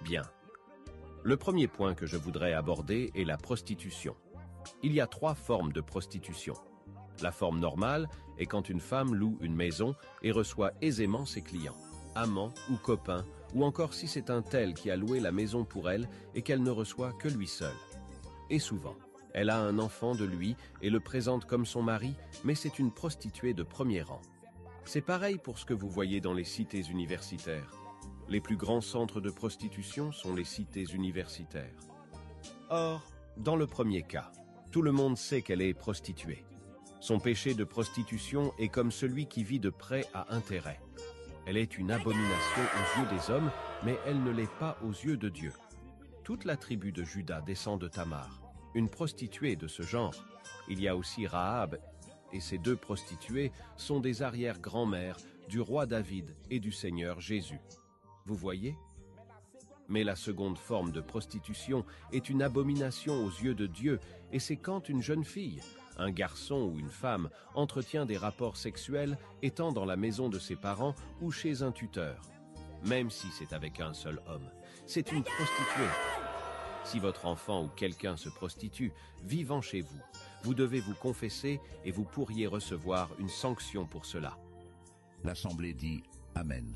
Bien. Le premier point que je voudrais aborder est la prostitution. Il y a 3 formes de prostitution. La forme normale est quand une femme loue une maison et reçoit aisément ses clients, amants ou copains, ou encore si c'est un tel qui a loué la maison pour elle et qu'elle ne reçoit que lui seul. Et souvent, elle a un enfant de lui et le présente comme son mari, mais c'est une prostituée de premier rang. C'est pareil pour ce que vous voyez dans les cités universitaires. Les plus grands centres de prostitution sont les cités universitaires. Or, dans le premier cas, tout le monde sait qu'elle est prostituée. Son péché de prostitution est comme celui qui vit de prêt à intérêt. Elle est une abomination aux yeux des hommes, mais elle ne l'est pas aux yeux de Dieu. Toute la tribu de Juda descend de Tamar, une prostituée de ce genre. Il y a aussi Rahab, et ces 2 prostituées sont des arrière-grand-mères du roi David et du Seigneur Jésus. Vous voyez? Mais la seconde forme de prostitution est une abomination aux yeux de Dieu, et c'est quand une jeune fille, un garçon ou une femme entretient des rapports sexuels étant dans la maison de ses parents ou chez un tuteur. Même si c'est avec un seul homme, c'est une prostituée. Si votre enfant ou quelqu'un se prostitue, vivant chez vous, vous devez vous confesser et vous pourriez recevoir une sanction pour cela. L'Assemblée dit Amen.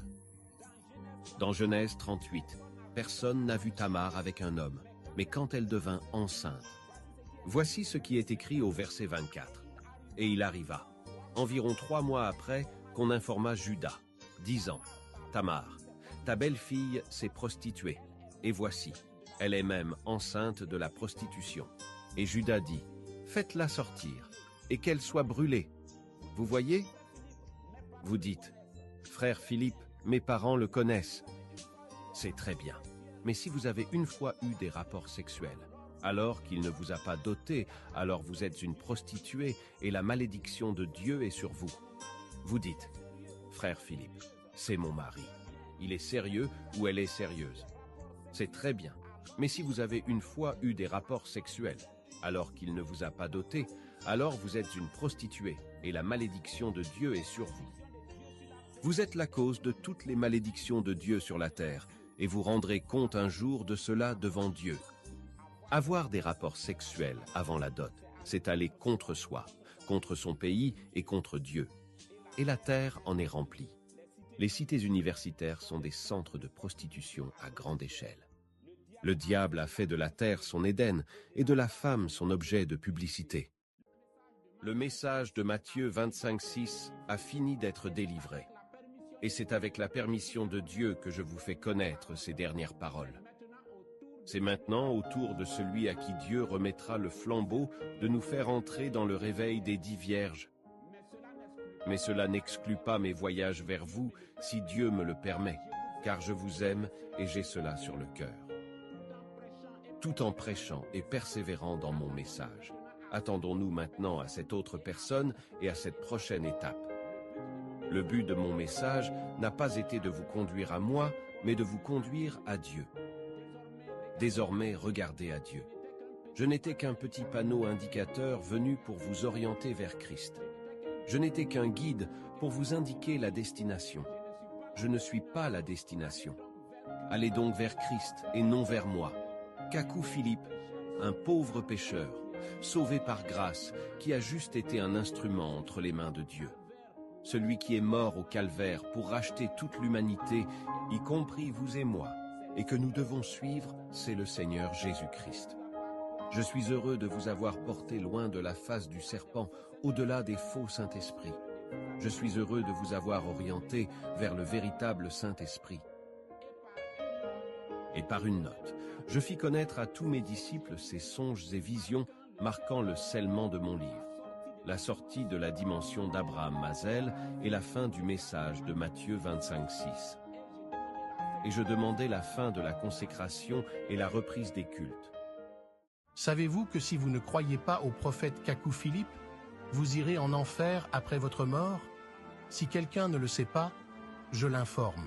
Dans Genèse 38, personne n'a vu Tamar avec un homme, mais quand elle devint enceinte. Voici ce qui est écrit au verset 24. Et il arriva, environ 3 mois après, qu'on informa Juda, disant, Tamar, ta belle-fille s'est prostituée, et voici, elle est même enceinte de la prostitution. Et Juda dit, faites-la sortir, et qu'elle soit brûlée. Vous voyez? Vous dites, frère Philippe, mes parents le connaissent. C'est très bien. Mais si vous avez une fois eu des rapports sexuels, alors qu'il ne vous a pas doté, alors vous êtes une prostituée et la malédiction de Dieu est sur vous. Vous dites, frère Philippe, c'est mon mari. Il est sérieux ou elle est sérieuse. C'est très bien. Mais si vous avez une fois eu des rapports sexuels, alors qu'il ne vous a pas doté, alors vous êtes une prostituée et la malédiction de Dieu est sur vous. Vous êtes la cause de toutes les malédictions de Dieu sur la terre, et vous rendrez compte un jour de cela devant Dieu. Avoir des rapports sexuels avant la dot, c'est aller contre soi, contre son pays et contre Dieu. Et la terre en est remplie. Les cités universitaires sont des centres de prostitution à grande échelle. Le diable a fait de la terre son Éden et de la femme son objet de publicité. Le message de Matthieu 25,6 a fini d'être délivré. Et c'est avec la permission de Dieu que je vous fais connaître ces dernières paroles. C'est maintenant au tour de celui à qui Dieu remettra le flambeau de nous faire entrer dans le réveil des 10 vierges. Mais cela n'exclut pas mes voyages vers vous, si Dieu me le permet, car je vous aime et j'ai cela sur le cœur. Tout en prêchant et persévérant dans mon message, attendons-nous maintenant à cette autre personne et à cette prochaine étape. Le but de mon message n'a pas été de vous conduire à moi, mais de vous conduire à Dieu. Désormais, regardez à Dieu. Je n'étais qu'un petit panneau indicateur venu pour vous orienter vers Christ. Je n'étais qu'un guide pour vous indiquer la destination. Je ne suis pas la destination. Allez donc vers Christ et non vers moi. Kakou Philippe, un pauvre pécheur, sauvé par grâce, qui a juste été un instrument entre les mains de Dieu. Celui qui est mort au calvaire pour racheter toute l'humanité, y compris vous et moi, et que nous devons suivre, c'est le Seigneur Jésus-Christ. Je suis heureux de vous avoir porté loin de la face du serpent, au-delà des faux Saint-Esprit. Je suis heureux de vous avoir orienté vers le véritable Saint-Esprit. Et par une note, je fis connaître à tous mes disciples ces songes et visions marquant le scellement de mon livre, la sortie de la dimension d'Abraham Mazel et la fin du message de Matthieu 25,6. Et je demandais la fin de la consécration et la reprise des cultes. Savez-vous que si vous ne croyez pas au prophète Kakou Philippe, vous irez en enfer après votre mort? Si quelqu'un ne le sait pas, je l'informe.